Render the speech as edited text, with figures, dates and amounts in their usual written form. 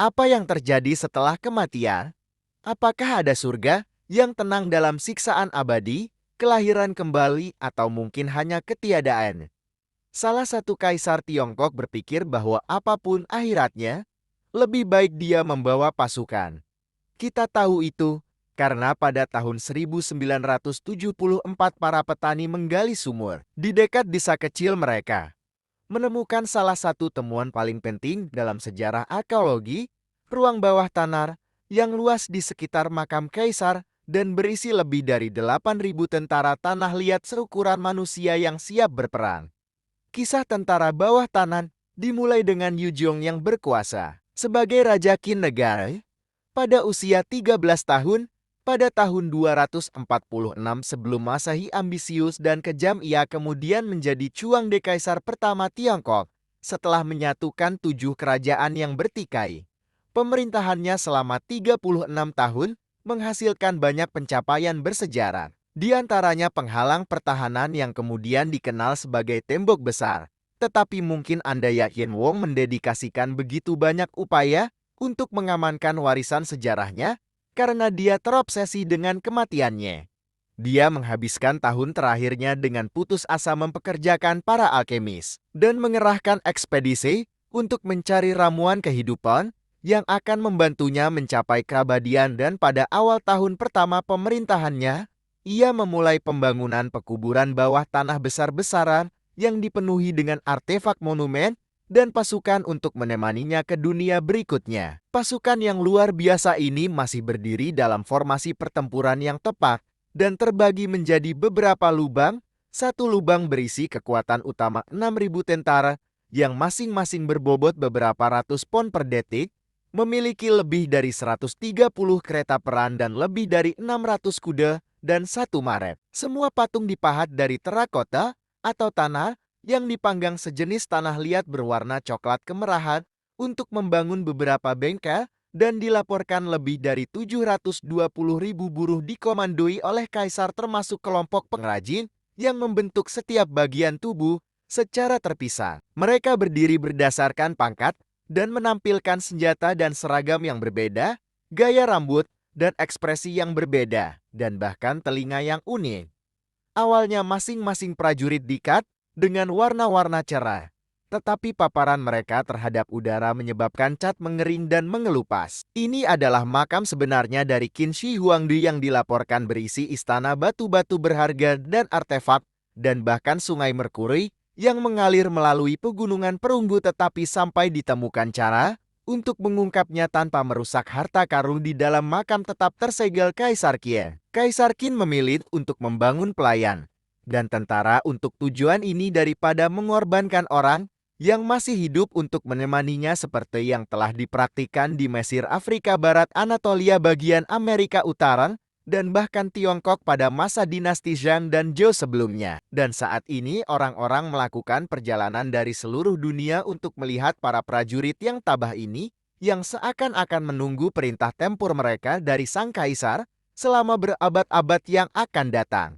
Apa yang terjadi setelah kematian? Apakah ada surga yang tenang dalam siksaan abadi, kelahiran kembali, atau mungkin hanya ketiadaan? Salah satu kaisar Tiongkok berpikir bahwa apapun akhiratnya, lebih baik dia membawa pasukan. Kita tahu itu karena pada tahun 1974 para petani menggali sumur di dekat desa kecil mereka, menemukan salah satu temuan paling penting dalam sejarah arkeologi, ruang bawah tanah yang luas di sekitar makam kaisar dan berisi lebih dari 8.000 tentara tanah liat seukuran manusia yang siap berperang. Kisah tentara bawah tanah dimulai dengan Yujong yang berkuasa sebagai Raja Qin negara. Pada usia 13 tahun, pada tahun 246 sebelum Masehi, ambisius dan kejam, ia kemudian menjadi Chuang de Kaisar pertama Tiongkok setelah menyatukan 7 kerajaan yang bertikai. Pemerintahannya selama 36 tahun menghasilkan banyak pencapaian bersejarah. Di antaranya penghalang pertahanan yang kemudian dikenal sebagai tembok besar. Tetapi mungkin Anda yakin Wong mendedikasikan begitu banyak upaya untuk mengamankan warisan sejarahnya karena dia terobsesi dengan kematiannya. Dia menghabiskan tahun terakhirnya dengan putus asa mempekerjakan para alkemis dan mengerahkan ekspedisi untuk mencari ramuan kehidupan yang akan membantunya mencapai keabadian, dan pada awal tahun pertama pemerintahannya, ia memulai pembangunan pekuburan bawah tanah besar-besaran yang dipenuhi dengan artefak monumen dan pasukan untuk menemaninya ke dunia berikutnya. Pasukan yang luar biasa ini masih berdiri dalam formasi pertempuran yang tepat dan terbagi menjadi beberapa lubang. Satu lubang berisi kekuatan utama 6.000 tentara yang masing-masing berbobot beberapa ratus pon per detik, memiliki lebih dari 130 kereta perang dan lebih dari 600 kuda dan 1 maret. Semua patung dipahat dari terakota atau tanah yang dipanggang sejenis tanah liat berwarna coklat kemerahan untuk membangun beberapa bengkel, dan dilaporkan lebih dari 720.000 buruh dikomandoi oleh kaisar termasuk kelompok pengrajin yang membentuk setiap bagian tubuh secara terpisah. Mereka berdiri berdasarkan pangkat dan menampilkan senjata dan seragam yang berbeda, gaya rambut dan ekspresi yang berbeda, dan bahkan telinga yang unik. Awalnya masing-masing prajurit dikat dengan warna-warna cerah, tetapi paparan mereka terhadap udara menyebabkan cat mengering dan mengelupas. Ini adalah makam sebenarnya dari Qin Shi Huangdi yang dilaporkan berisi istana batu-batu berharga dan artefak, dan bahkan sungai Merkuri yang mengalir melalui pegunungan perunggu, tetapi sampai ditemukan cara untuk mengungkapnya tanpa merusak harta karun di dalam makam tetap tersegel Kaisar Qin. Kaisar Qin memilih untuk membangun pelayan dan tentara untuk tujuan ini daripada mengorbankan orang yang masih hidup untuk menemaninya seperti yang telah dipraktikkan di Mesir, Afrika Barat, Anatolia bagian Amerika Utara, dan bahkan Tiongkok pada masa dinasti Zhang dan Zhou sebelumnya. Dan saat ini orang-orang melakukan perjalanan dari seluruh dunia untuk melihat para prajurit yang tabah ini, yang seakan-akan menunggu perintah tempur mereka dari sang kaisar selama berabad-abad yang akan datang.